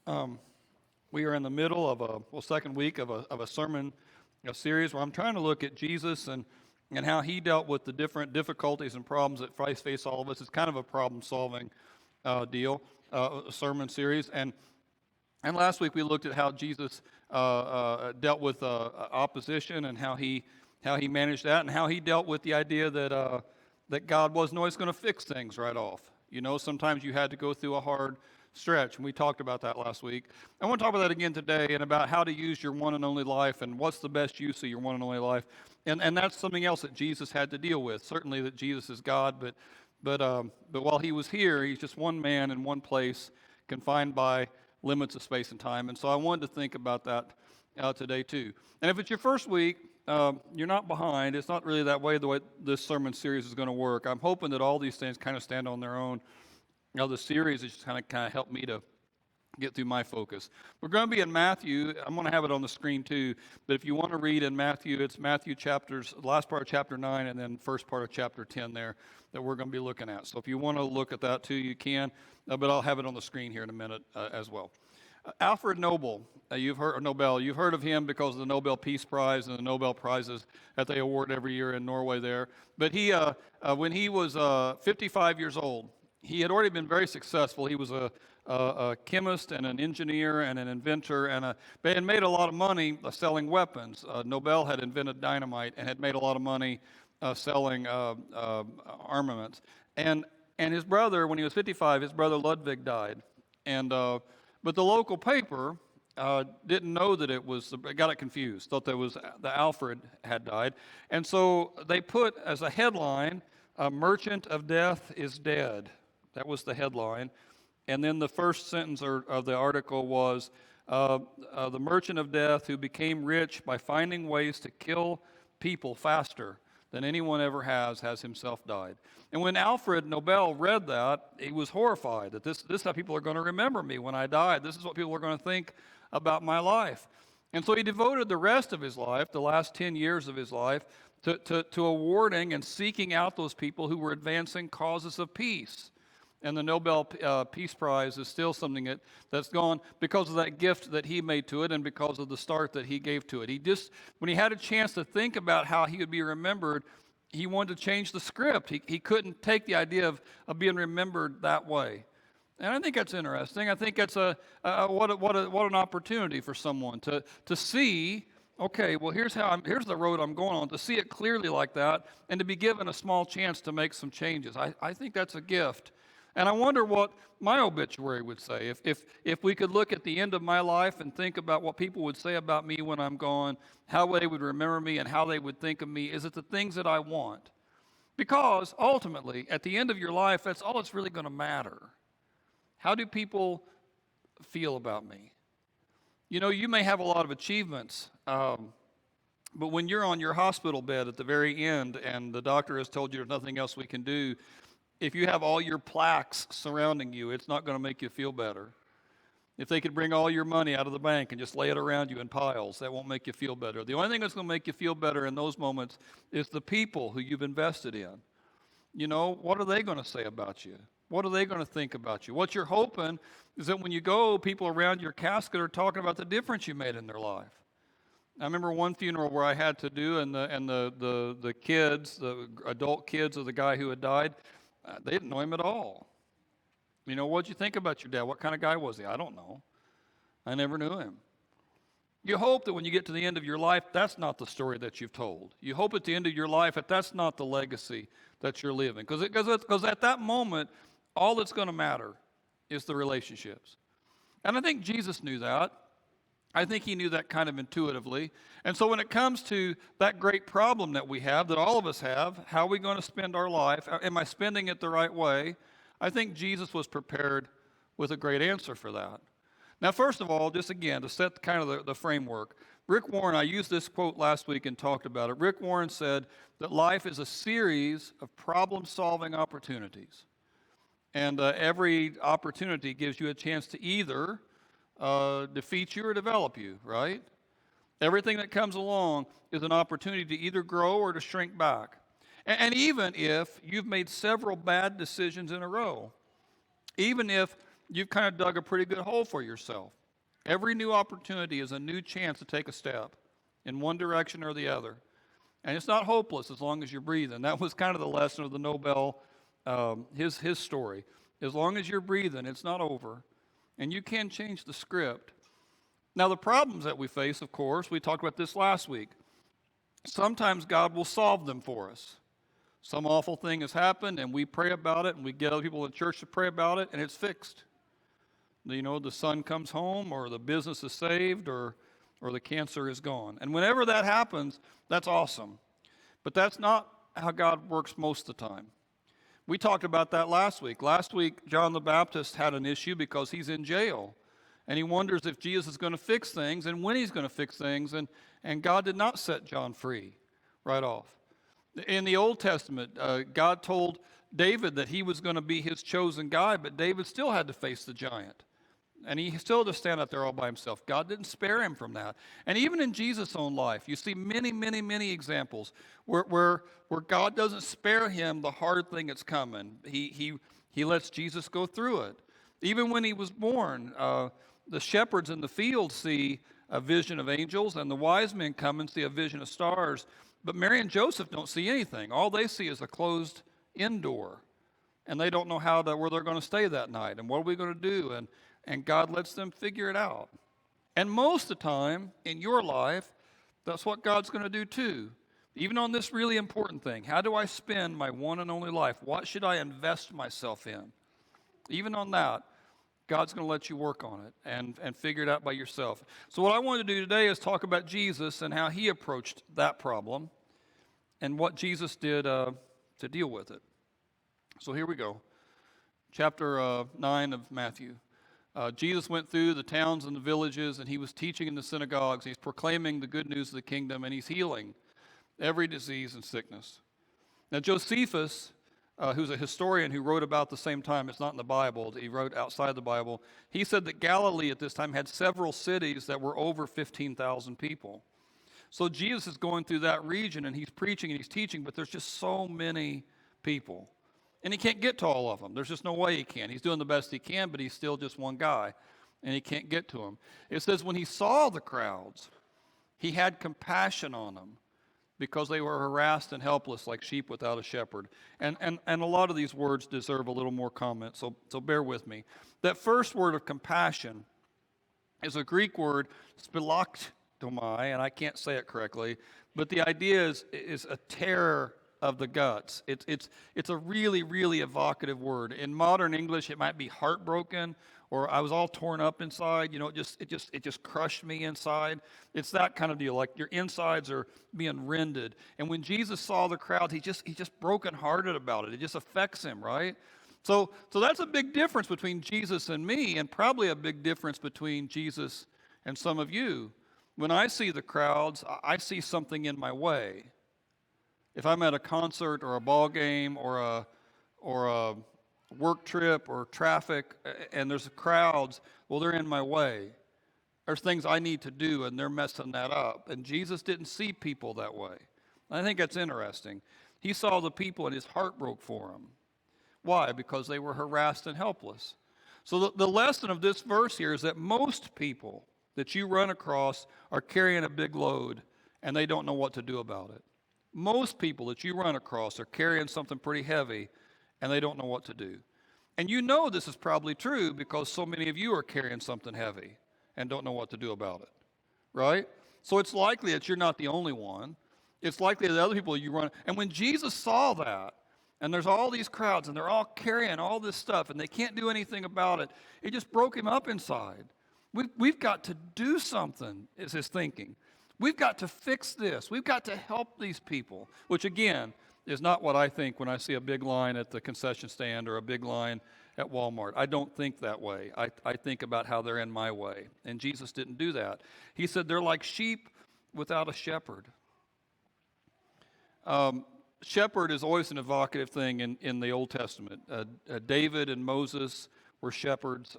Um, we are in the middle of second week of a sermon series where I'm trying to look at Jesus and how he dealt with the different difficulties and problems that face all of us. It's kind of a problem-solving sermon series. And last week we looked at how Jesus dealt with opposition and how he managed that, and how he dealt with the idea that God wasn't always going to fix things right off. You know, sometimes you had to go through a hard stretch, and we talked about that last week. I want to talk about that again today, and about how to use your one and only life, and what's the best use of your one and only life. And that's something else that Jesus had to deal with. Certainly that Jesus is God, but while he was here, he's just one man in one place, confined by limits of space and time. And so I wanted to think about that today too. And if it's your first week, you're not behind. It's not really that way the way this sermon series is going to work. I'm hoping that all these things kind of stand on their own. The series is just kind of helped me to get through my focus. We're going to be in Matthew. I'm going to have it on the screen too. But if you want to read in Matthew, it's Matthew chapters, the last part of chapter 9 and then first part of chapter 10 there that we're going to be looking at. So if you want to look at that too, you can. But I'll have it on the screen here in a minute as well. Alfred Noble, you've heard of him because of the Nobel Peace Prize and the Nobel Prizes that they award every year in Norway there. But he, when he was 55 years old, he had already been very successful. He was a chemist and an engineer and an inventor, and they had made a lot of money selling weapons. Nobel had invented dynamite and had made a lot of money selling armaments. And his brother, when he was 55, his brother Ludwig died. But the local paper didn't know that got it confused, thought that was the Alfred had died. And so they put as a headline, "Merchant of Death is Dead." That was the headline. And then the first sentence of the article was, "The merchant of death who became rich by finding ways to kill people faster than anyone ever has himself died." And when Alfred Nobel read that, he was horrified that this is how people are going to remember me when I die. This is what people are going to think about my life. And so he devoted the rest of his life, the last 10 years of his life, to awarding and seeking out those people who were advancing causes of peace. And the Nobel Peace Prize is still something that's gone because of that gift that he made to it and because of the start that he gave to it. When he had a chance to think about how he would be remembered, he wanted to change the script. He couldn't take the idea of being remembered that way. And I think that's interesting. I think that's what an opportunity for someone to see, okay, well, here's the road I'm going on, to see it clearly like that and to be given a small chance to make some changes. I think that's a gift. And I wonder what my obituary would say. If we could look at the end of my life and think about what people would say about me when I'm gone, how they would remember me and how they would think of me, is it the things that I want? Because ultimately, at the end of your life, that's all that's really going to matter. How do people feel about me? You know, you may have a lot of achievements, but when you're on your hospital bed at the very end and the doctor has told you there's nothing else we can do, if you have all your plaques surrounding you, it's not going to make you feel better. If they could bring all your money out of the bank and just lay it around you in piles, that won't make you feel better. The only thing that's going to make you feel better in those moments is the people who you've invested in. You know, what are they going to say about you? What are they going to think about you? What you're hoping is that when you go, people around your casket are talking about the difference you made in their life. I remember one funeral where I had to do, and the kids, the adult kids of the guy who had died, they didn't know him at all. You know, what'd you think about your dad? What kind of guy was he? I don't know. I never knew him. You hope that when you get to the end of your life, that's not the story that you've told. You hope at the end of your life that that's not the legacy that you're living. Because at that moment, all that's going to matter is the relationships. And I think Jesus knew that. I think he knew that kind of intuitively. And so when it comes to that great problem that we have, that all of us have, how are we going to spend our life? Am I spending it the right way? I think Jesus was prepared with a great answer for that. Now, first of all, just again, to set kind of the framework, Rick Warren, I used this quote last week and talked about it. Rick Warren said that life is a series of problem-solving opportunities. And every opportunity gives you a chance to either defeat you or develop you, right? Everything that comes along is an opportunity to either grow or to shrink back. And even if you've made several bad decisions in a row, even if you've kind of dug a pretty good hole for yourself. Every new opportunity is a new chance to take a step in one direction or the other. And it's not hopeless as long as you're breathing. That was kind of the lesson of the Nobel, his story. As long as you're breathing, it's not over. And you can change the script. Now, the problems that we face, of course, we talked about this last week. Sometimes God will solve them for us. Some awful thing has happened, and we pray about it, and we get other people in the church to pray about it, and it's fixed. You know, the son comes home, or the business is saved, or the cancer is gone. And whenever that happens, that's awesome. But that's not how God works most of the time. We talked about that last week. Last week, John the Baptist had an issue because he's in jail. And he wonders if Jesus is going to fix things and when he's going to fix things. And God did not set John free right off. In the Old Testament, God told David that he was going to be his chosen guy, but David still had to face the giant. And he still had to stand out there all by himself. God didn't spare him from that. And even in Jesus' own life, you see many, many, many examples where God doesn't spare him the hard thing that's coming. He lets Jesus go through it. Even when he was born, the shepherds in the field see a vision of angels, and the wise men come and see a vision of stars. But Mary and Joseph don't see anything. All they see is a closed indoor. And they don't know where they're going to stay that night. And what are we going to do? And God lets them figure it out. And most of the time in your life, that's what God's going to do too. Even on this really important thing. How do I spend my one and only life? What should I invest myself in? Even on that, God's going to let you work on it and figure it out by yourself. So what I want to do today is talk about Jesus and how he approached that problem and what Jesus did to deal with it. So here we go. Chapter 9 of Matthew. Jesus went through the towns and the villages, and he was teaching in the synagogues. He's proclaiming the good news of the kingdom, and he's healing every disease and sickness. Now, Josephus, who's a historian who wrote about the same time, it's not in the Bible, he wrote outside the Bible, he said that Galilee at this time had several cities that were over 15,000 people. So Jesus is going through that region, and he's preaching and he's teaching, but there's just so many people. And he can't get to all of them. There's just no way he can. He's doing the best he can, but he's still just one guy, and he can't get to them. It says when he saw the crowds, he had compassion on them because they were harassed and helpless like sheep without a shepherd. And a lot of these words deserve a little more comment, so bear with me. That first word of compassion is a Greek word, spilaktomai, and I can't say it correctly, but the idea is a terror of the guts. It's a really, really evocative word. In modern English, it might be heartbroken, or I was all torn up inside. You know, it just crushed me inside. It's that kind of deal. Like your insides are being rended. And when Jesus saw the crowd, he just brokenhearted about it. It just affects him, right? So that's a big difference between Jesus and me, and probably a big difference between Jesus and some of you. When I see the crowds, I see something in my way. If I'm at a concert or a ball game or a work trip or traffic and there's crowds, well, they're in my way. There's things I need to do and they're messing that up. And Jesus didn't see people that way. I think that's interesting. He saw the people and his heart broke for them. Why? Because they were harassed and helpless. So the lesson of this verse here is that most people that you run across are carrying a big load and they don't know what to do about it. Most people that you run across are carrying something pretty heavy and they don't know what to do. And you know this is probably true because so many of you are carrying something heavy and don't know what to do about it, right? So it's likely that you're not the only one. It's likely that other people you run. And when Jesus saw that, and there's all these crowds and they're all carrying all this stuff and they can't do anything about it, it just broke him up inside. We've got to do something, is his thinking. We've got to fix this. We've got to help these people, which again is not what I think when I see a big line at the concession stand or a big line at Walmart. I don't think that way. I think about how they're in my way. And Jesus didn't do that. He said they're like sheep without a shepherd. Shepherd is always an evocative thing in the Old Testament. David and Moses were shepherds.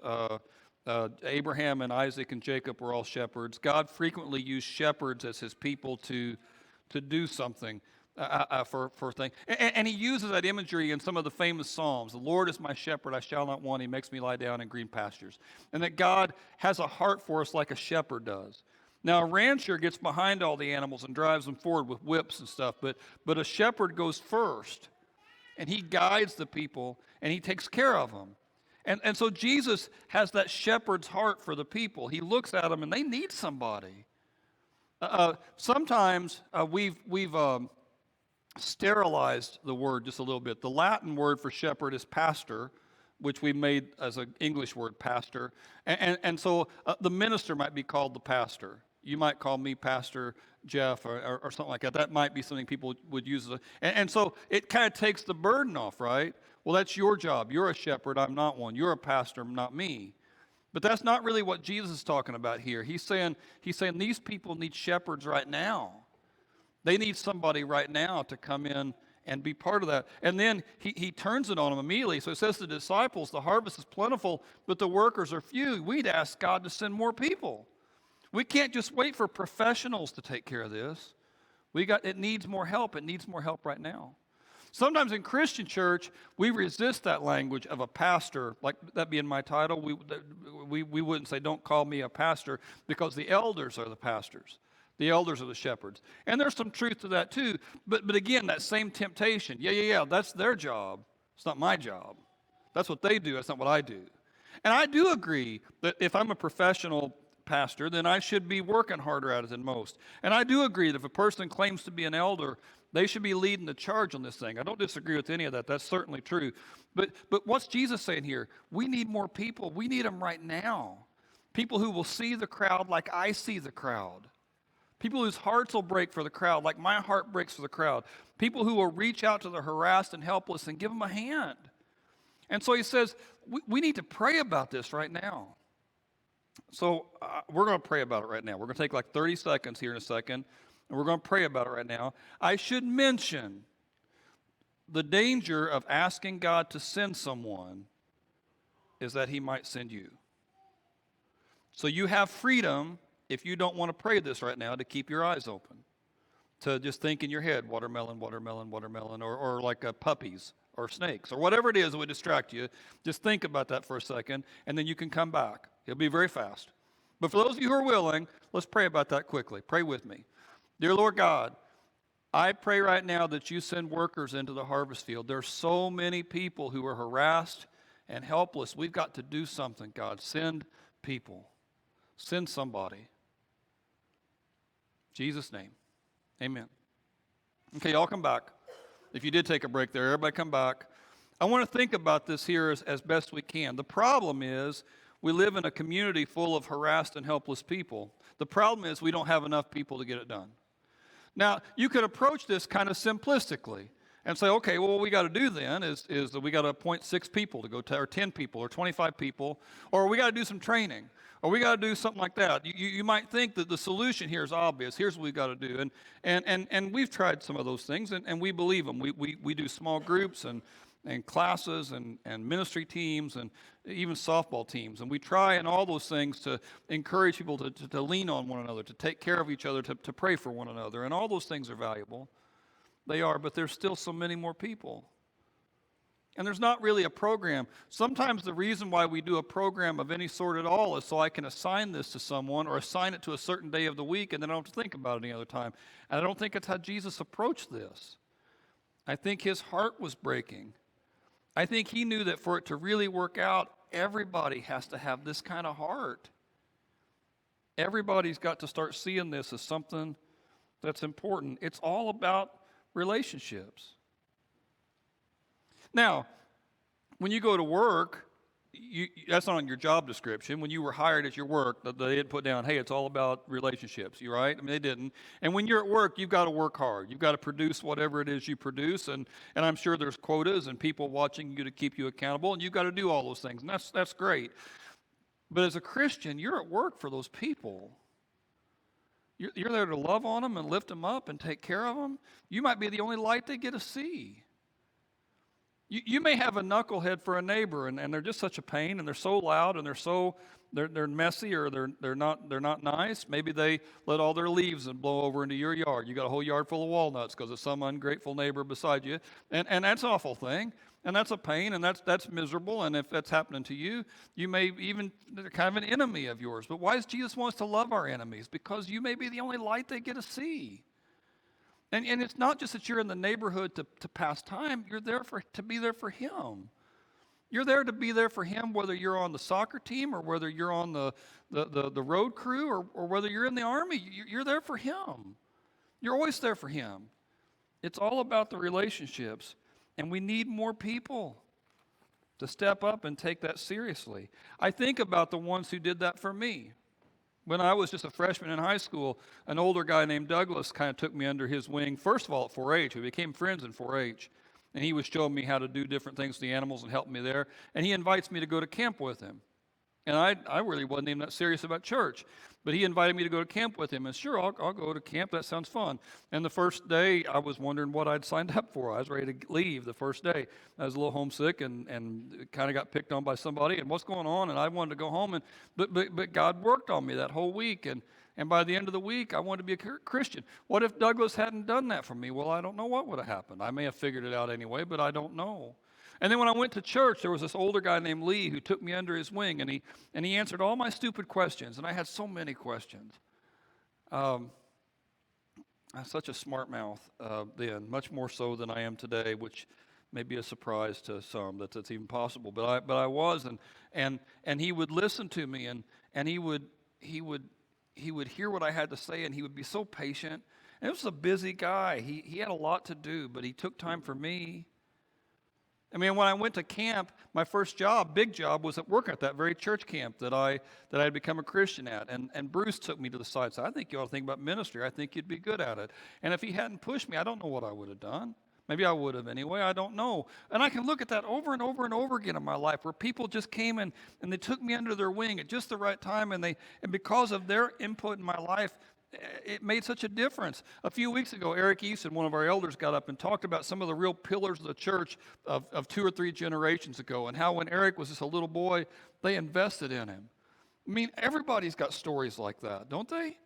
Abraham and Isaac and Jacob were all shepherds. God frequently used shepherds as his people to do something. for things. And he uses that imagery in some of the famous Psalms. The Lord is my shepherd, I shall not want. He makes me lie down in green pastures. And that God has a heart for us like a shepherd does. Now, a rancher gets behind all the animals and drives them forward with whips and stuff, but a shepherd goes first, and he guides the people, and he takes care of them. And so Jesus has that shepherd's heart for the people. He looks at them, and they need somebody. Sometimes we've sterilized the word just a little bit. The Latin word for shepherd is pastor, which we made as an English word, pastor. And so the minister might be called the pastor. You might call me Pastor Jeff or something like that. That might be something people would use. And so it kind of takes the burden off, right? Well, that's your job. You're a shepherd. I'm not one. You're a pastor, not me. But that's not really what Jesus is talking about here. He's saying these people need shepherds right now. They need somebody right now to come in and be part of that. And then he turns it on them immediately. So it says to the disciples, the harvest is plentiful, but the workers are few. We'd ask God to send more people. We can't just wait for professionals to take care of this. It needs more help. It needs more help right now. Sometimes in Christian church, we resist that language of a pastor, like that being my title. We wouldn't say, don't call me a pastor, because the elders are the pastors. The elders are the shepherds. And there's some truth to that too. But again, that same temptation. Yeah, that's their job. It's not my job. That's what they do. That's not what I do. And I do agree that if I'm a professional pastor, then I should be working harder at it than most. And I do agree that if a person claims to be an elder, they should be leading the charge on this thing. I don't disagree with any of that. That's certainly true. But what's Jesus saying here? We need more people. We need them right now. People who will see the crowd like I see the crowd. People whose hearts will break for the crowd like my heart breaks for the crowd. People who will reach out to the harassed and helpless and give them a hand. And so he says, we need to pray about this right now. So we're going to pray about it right now. We're going to take like 30 seconds here in a second, and we're going to pray about it right now. I should mention the danger of asking God to send someone is that he might send you. So you have freedom, if you don't want to pray this right now, to keep your eyes open, to just think in your head, watermelon, watermelon, watermelon, or like puppies or snakes or whatever it is that would distract you. Just think about that for a second, and then you can come back. It'll be very fast. But for those of you who are willing, let's pray about that quickly. Pray with me. Dear Lord God, I pray right now that you send workers into the harvest field. There's so many people who are harassed and helpless. We've got to do something, God. Send people. Send somebody. In Jesus' name, amen. Okay, y'all come back. If you did take a break there, everybody come back. I want to think about this here as best we can. The problem is we live in a community full of harassed and helpless people. The problem is we don't have enough people to get it done. Now, you could approach this kind of simplistically and say, okay, well, what we got to do then is that we got to appoint 6 people to go or 10 people or 25 people, or we got to do some training, or we got to do something like that. You might think that the solution here is obvious. Here's what we got to do. And we've tried some of those things, and we believe them. We do small groups and classes and ministry teams and even softball teams. And we try in all those things to encourage people to lean on one another, to take care of each other, to pray for one another. And all those things are valuable. They are, but there's still so many more people. And there's not really a program. Sometimes the reason why we do a program of any sort at all is so I can assign this to someone or assign it to a certain day of the week, and then I don't have to think about it any other time. And I don't think it's how Jesus approached this. I think his heart was breaking. I think he knew that for it to really work out, everybody has to have this kind of heart. Everybody's got to start seeing this as something that's important. It's all about relationships. Now, when you go to work, that's not on your job description. When you were hired at your work, they didn't put down, hey, it's all about relationships. You right? I mean, they didn't. And when you're at work, you've got to work hard. You've got to produce whatever it is you produce. And I'm sure there's quotas and people watching you to keep you accountable. And you've got to do all those things. And that's great. But as a Christian, you're at work for those people. You're there to love on them and lift them up and take care of them. You might be the only light they get to see. You may have a knucklehead for a neighbor, and they're just such a pain, and they're so loud, and they're messy, or they're not nice. Maybe they let all their leaves and blow over into your yard. You got a whole yard full of walnuts because of some ungrateful neighbor beside you, and that's an awful thing, and that's a pain, and that's miserable. And if that's happening to you, you may even they're kind of an enemy of yours. But why does Jesus want us to love our enemies? Because you may be the only light they get to see. And it's not just that you're in the neighborhood to pass time. You're there to be there for him. You're there to be there for him, whether you're on the soccer team or whether you're on the road crew or whether you're in the army. You're there for him. You're always there for him. It's all about the relationships. And we need more people to step up and take that seriously. I think about the ones who did that for me. When I was just a freshman in high school, an older guy named Douglas kind of took me under his wing, first of all at 4-H. We became friends in 4-H. And he was showing me how to do different things with the animals and helping me there. And he invites me to go to camp with him. And I really wasn't even that serious about church. But he invited me to go to camp with him. And sure, I'll go to camp. That sounds fun. And the first day, I was wondering what I'd signed up for. I was ready to leave the first day. I was a little homesick and kind of got picked on by somebody. And what's going on? And I wanted to go home. But God worked on me that whole week. And by the end of the week, I wanted to be a Christian. What if Douglas hadn't done that for me? Well, I don't know what would have happened. I may have figured it out anyway, but I don't know. And then when I went to church, there was this older guy named Lee who took me under his wing, and he answered all my stupid questions, and I had so many questions. I'm such a smart mouth then, much more so than I am today, which may be a surprise to some that that's even possible. But I was, and he would listen to me, and he would hear what I had to say, and he would be so patient. And it was a busy guy. He had a lot to do, but he took time for me. I mean, when I went to camp, my first job, big job, was at work at that very church camp that I had become a Christian at. And Bruce took me to the side and said, I think you ought to think about ministry. I think you'd be good at it. And if he hadn't pushed me, I don't know what I would have done. Maybe I would have anyway. I don't know. And I can look at that over and over and over again in my life where people just came in and they took me under their wing at just the right time. And because of their input in my life, it made such a difference. A few weeks ago, Eric Easton, one of our elders, got up and talked about some of the real pillars of the church of 2 or 3 generations ago, and how when Eric was just a little boy, they invested in him. I mean, everybody's got stories like that, don't they?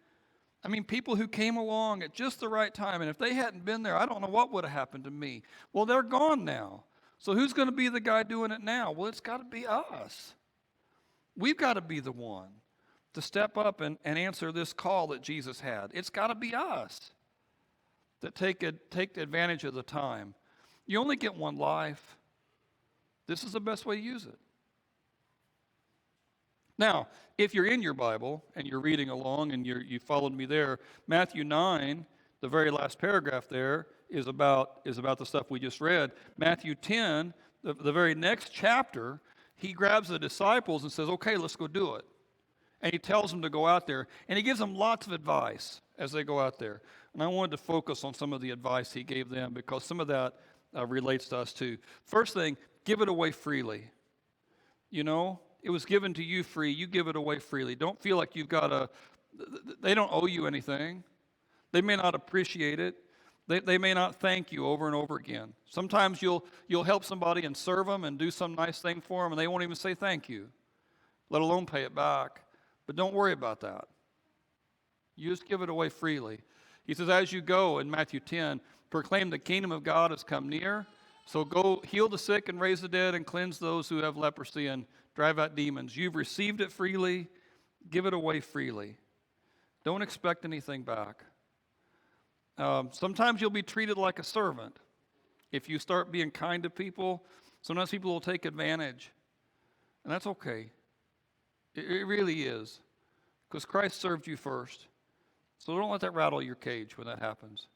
I mean, people who came along at just the right time, and if they hadn't been there, I don't know what would have happened to me. Well, they're gone now. So who's going to be the guy doing it now? Well, it's got to be us. We've got to be the one to step up and answer this call that Jesus had. It's got to be us that take advantage of the time. You only get one life. This is the best way to use it. Now, if you're in your Bible and you're reading along and you followed me there, Matthew 9, the very last paragraph there is about the stuff we just read. Matthew 10, the very next chapter, he grabs the disciples and says, okay, let's go do it. And he tells them to go out there. And he gives them lots of advice as they go out there. And I wanted to focus on some of the advice he gave them because some of that relates to us too. First thing, give it away freely. You know, it was given to you free. You give it away freely. Don't feel like you've got they don't owe you anything. They may not appreciate it. They may not thank you over and over again. Sometimes you'll help somebody and serve them and do some nice thing for them, and they won't even say thank you, let alone pay it back. But don't worry about that. You just give it away freely. He says, as you go in Matthew 10, proclaim the kingdom of God has come near. So go heal the sick and raise the dead and cleanse those who have leprosy and drive out demons. You've received it freely. Give it away freely. Don't expect anything back. Sometimes you'll be treated like a servant. If you start being kind to people, sometimes people will take advantage. And that's okay. It really is. Because Christ served you first. So don't let that rattle your cage when that happens.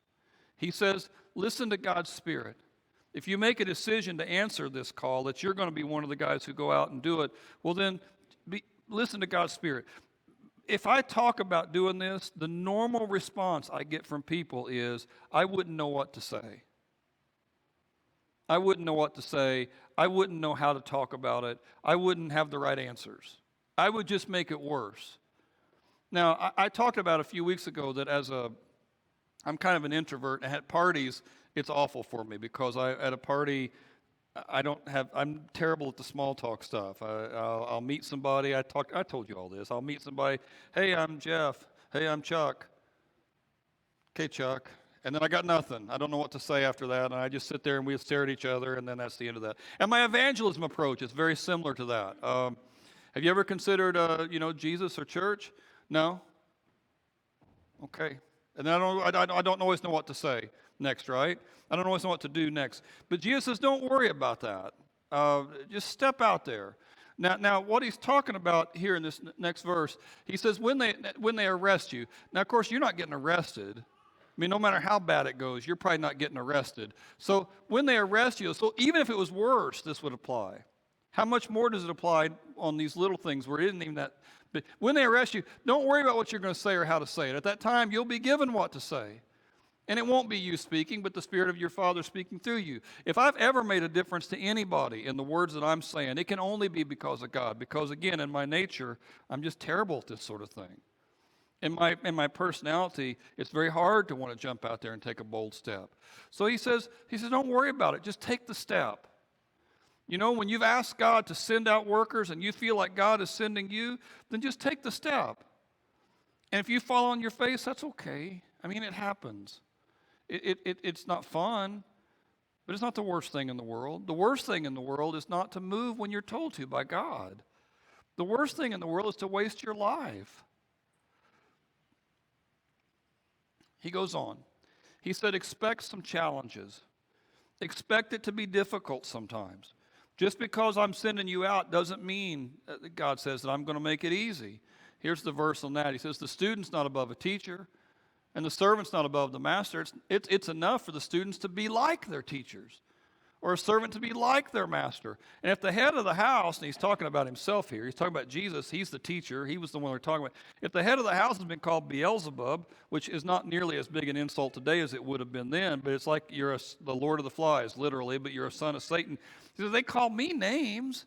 He says, listen to God's Spirit. If you make a decision to answer this call, that you're going to be one of the guys who go out and do it, well then, listen to God's Spirit. If I talk about doing this, the normal response I get from people is, I wouldn't know what to say. I wouldn't know what to say. I wouldn't know how to talk about it. I wouldn't have the right answers. I would just make it worse. Now, I talked about a few weeks ago that I'm kind of an introvert, and at parties, it's awful for me because at a party, I'm terrible at the small talk stuff. I'll meet somebody. I told you all this. I'll meet somebody. Hey, I'm Jeff. Hey, I'm Chuck. Okay, Chuck. And then I got nothing. I don't know what to say after that. And I just sit there and we stare at each other, and then that's the end of that. And my evangelism approach is very similar to that. Have you ever considered, Jesus or church? No? Okay. And then I don't always know what to say next, right? I don't always know what to do next. But Jesus says, don't worry about that. Just step out there. Now, what he's talking about here in this next verse, he says, when they arrest you. Now, of course, you're not getting arrested. I mean, no matter how bad it goes, you're probably not getting arrested. So when they arrest you, so even if it was worse, this would apply. How much more does it apply on these little things where it isn't even that? But when they arrest you, don't worry about what you're going to say or how to say it. At that time, you'll be given what to say. And it won't be you speaking, but the Spirit of your Father speaking through you. If I've ever made a difference to anybody in the words that I'm saying, it can only be because of God. Because, again, in my nature, I'm just terrible at this sort of thing. In my personality, it's very hard to want to jump out there and take a bold step. So he says, don't worry about it. Just take the step. You know, when you've asked God to send out workers and you feel like God is sending you, then just take the step. And if you fall on your face, that's okay. I mean, it happens. It's not fun, but it's not the worst thing in the world. The worst thing in the world is not to move when you're told to by God. The worst thing in the world is to waste your life. He goes on. He said, expect some challenges. Expect it to be difficult sometimes. Just because I'm sending you out doesn't mean, God says, that I'm going to make it easy. Here's the verse on that. He says, the student's not above a teacher, and the servant's not above the master. It's enough for the students to be like their teachers, or a servant to be like their master. And if the head of the house, and he's talking about himself here, he's talking about Jesus, he's the teacher, he was the one we're talking about. If the head of the house has been called Beelzebub, which is not nearly as big an insult today as it would have been then, but it's like you're the Lord of the Flies, literally, but you're a son of Satan. He says, they call me names.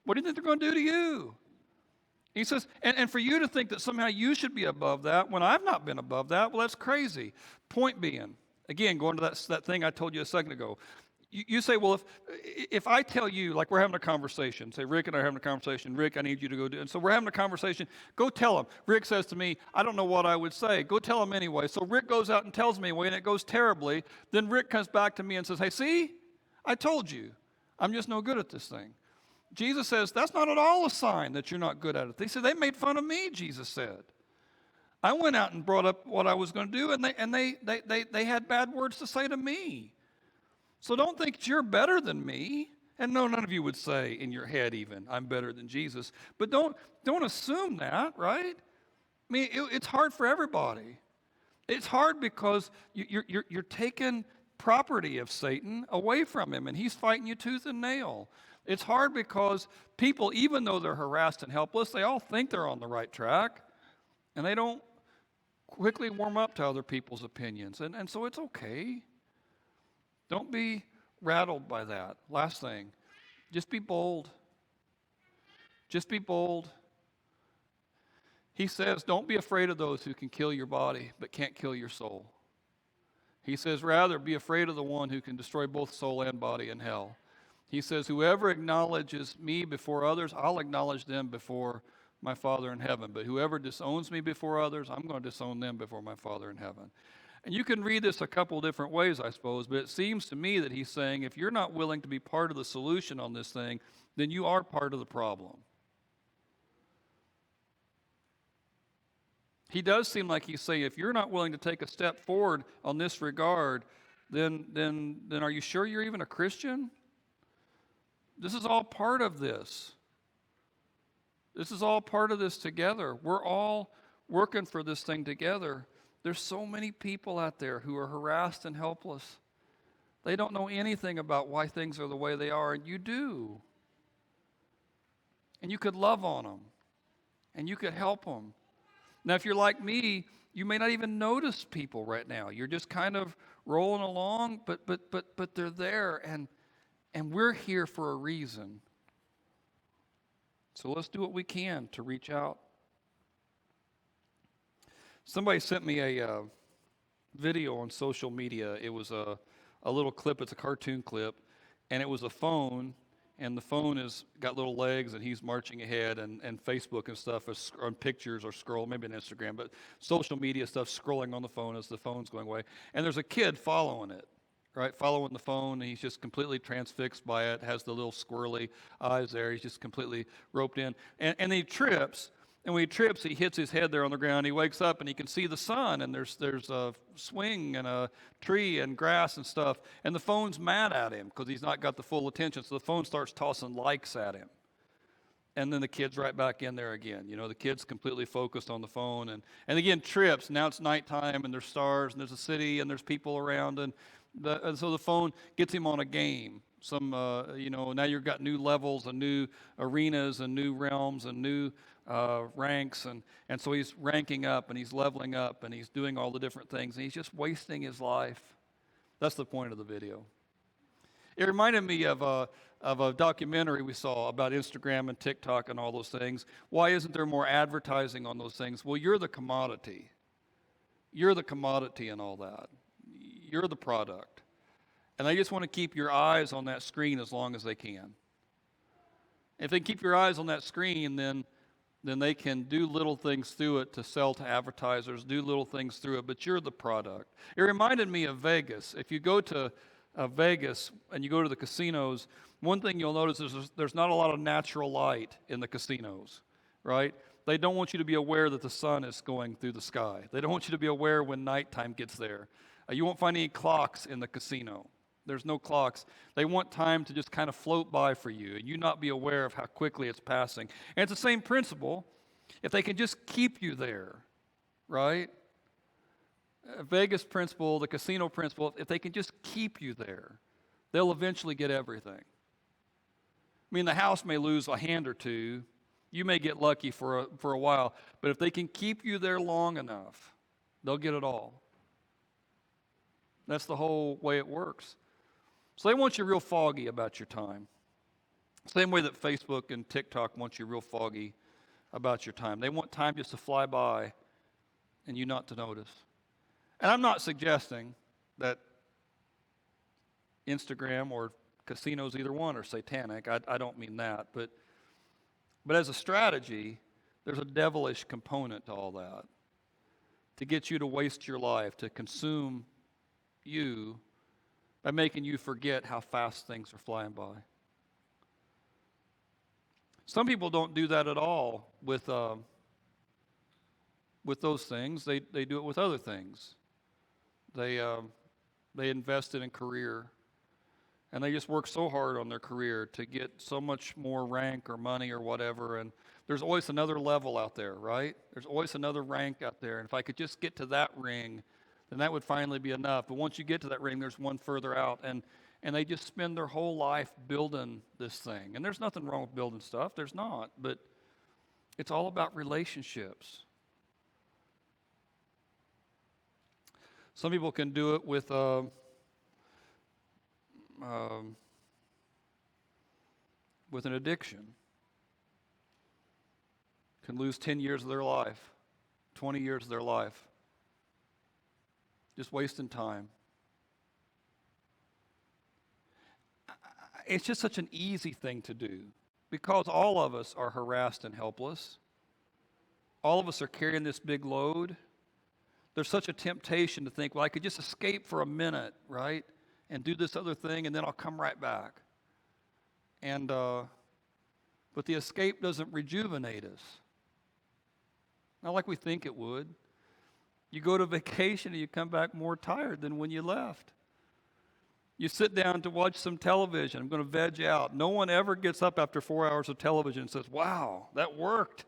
What do you think they're going to do to you? He says, and for you to think that somehow you should be above that when I've not been above that, well, that's crazy. Point being, again, going to that thing I told you a second ago, you say, well, if I tell you, like we're having a conversation, say Rick and I are having a conversation, Rick, I need you to go do it. And so we're having a conversation, go tell him. Rick says to me, I don't know what I would say. Go tell him anyway. So Rick goes out and tells me anyway, and it goes terribly. Then Rick comes back to me and says, hey, see, I told you. I'm just no good at this thing. Jesus says, that's not at all a sign that you're not good at it. They said, they made fun of me, Jesus said. I went out and brought up what I was going to do, and they had bad words to say to me. So don't think you're better than me. And no, none of you would say in your head even, I'm better than Jesus. But don't assume that, right? I mean, it's hard for everybody. It's hard because you're taking property of Satan away from him, and he's fighting you tooth and nail. It's hard because people, even though they're harassed and helpless, they all think they're on the right track, and they don't quickly warm up to other people's opinions. And so it's okay. Don't be rattled by that. Last thing, just be bold. Just be bold. He says, don't be afraid of those who can kill your body but can't kill your soul. He says, rather, be afraid of the one who can destroy both soul and body in hell. He says, whoever acknowledges me before others, I'll acknowledge them before my Father in heaven. But whoever disowns me before others, I'm going to disown them before my Father in heaven. And you can read this a couple different ways, I suppose, but it seems to me that he's saying if you're not willing to be part of the solution on this thing, then you are part of the problem. He does seem like he's saying if you're not willing to take a step forward on this regard, then are you sure you're even a Christian? This is all part of this. This is all part of this together. We're all working for this thing together. There's so many people out there who are harassed and helpless. They don't know anything about why things are the way they are, and you do. And you could love on them, and you could help them. Now, if you're like me, you may not even notice people right now. You're just kind of rolling along, but they're there, and we're here for a reason. So let's do what we can to reach out. Somebody sent me a video on social media. It was a little clip. It's a cartoon clip. and it was a phone, and the phone has got little legs, and he's marching ahead, and Facebook and stuff is on pictures or scroll, maybe on Instagram, but social media stuff scrolling on the phone as the phone's going away. And there's a kid following it, right? Following the phone, and he's just completely transfixed by it, has the little squirrely eyes there. He's just completely roped in. And he trips, and when he trips, he hits his head there on the ground. He wakes up, and he can see the sun, and there's a swing and a tree and grass and stuff. And the phone's mad at him because he's not got the full attention. So the phone starts tossing likes at him. And then the kid's right back in there again. You know, the kid's completely focused on the phone. And again, trips. Now it's nighttime, and there's stars, and there's a city, and there's people around. And so the phone gets him on a game. Now you've got new levels and new arenas and new realms and new ranks, and so he's ranking up and he's leveling up and he's doing all the different things, and he's just wasting his life. That's the point of the video. It reminded me of a documentary we saw about Instagram and TikTok and all those things. Why isn't there more advertising on those things? Well, you're the commodity. You're the commodity in all that. You're the product. And they just want to keep your eyes on that screen as long as they can. If they keep your eyes on that screen, then they can do little things through it to sell to advertisers, do little things through it, but you're the product. It reminded me of Vegas. If you go to Vegas and you go to the casinos, one thing you'll notice is there's not a lot of natural light in the casinos, right? They don't want you to be aware that the sun is going through the sky. They don't want you to be aware when nighttime gets there. You won't find any clocks in the casino. There's no clocks. They want time to just kind of float by for you and you not be aware of how quickly it's passing. And it's the same principle. If they can just keep you there, right? Vegas principle, the casino principle, if they can just keep you there, they'll eventually get everything. I mean, the house may lose a hand or two. You may get lucky for a while. But if they can keep you there long enough, they'll get it all. That's the whole way it works. So they want you real foggy about your time. Same way that Facebook and TikTok want you real foggy about your time. They want time just to fly by and you not to notice. And I'm not suggesting that Instagram or casinos, either one, are satanic. I don't mean that. But as a strategy, there's a devilish component to all that. To get you to waste your life, to consume you by making you forget how fast things are flying by. Some people don't do that at all with those things. They do it with other things. They invested in career, and they just work so hard on their career to get so much more rank or money or whatever. And there's always another level out there, right? There's always another rank out there. And if I could just get to that ring, then that would finally be enough. But once you get to that ring, there's one further out. And they just spend their whole life building this thing. And there's nothing wrong with building stuff. There's not. But it's all about relationships. Some people can do it with an addiction. Can lose 10 years of their life, 20 years of their life. Just wasting time. It's just such an easy thing to do because all of us are harassed and helpless. All of us are carrying this big load. There's such a temptation to think, well, I could just escape for a minute, right? And do this other thing, and then I'll come right back. But the escape doesn't rejuvenate us. Not like we think it would. You go to vacation and you come back more tired than when you left. You sit down to watch some television. I'm going to veg out. No one ever gets up after 4 hours of television and says, wow, that worked.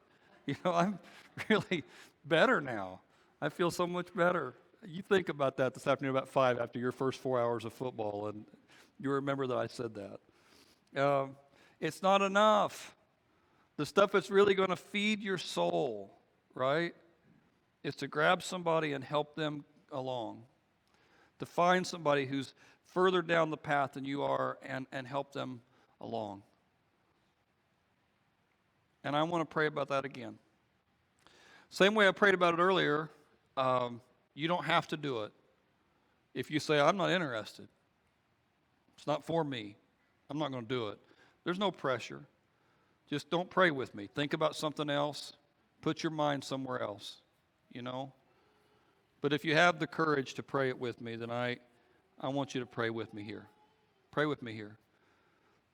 I'm really better now. I feel so much better. You think about that this afternoon about 5 after your first 4 hours of football, and you remember that I said that. It's not enough. The stuff that's really going to feed your soul, right, is to grab somebody and help them along. To find somebody who's further down the path than you are and help them along. And I want to pray about that again. Same way I prayed about it earlier, you don't have to do it. If you say, I'm not interested, it's not for me, I'm not going to do it. There's no pressure. Just don't pray with me. Think about something else. Put your mind somewhere else, you know. But if you have the courage to pray it with me, then I want you to pray with me here. Pray with me here.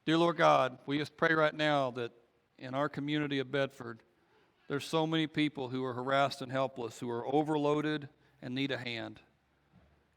Dear Lord God, we just pray right now that in our community of Bedford, there's so many people who are harassed and helpless, who are overloaded and need a hand.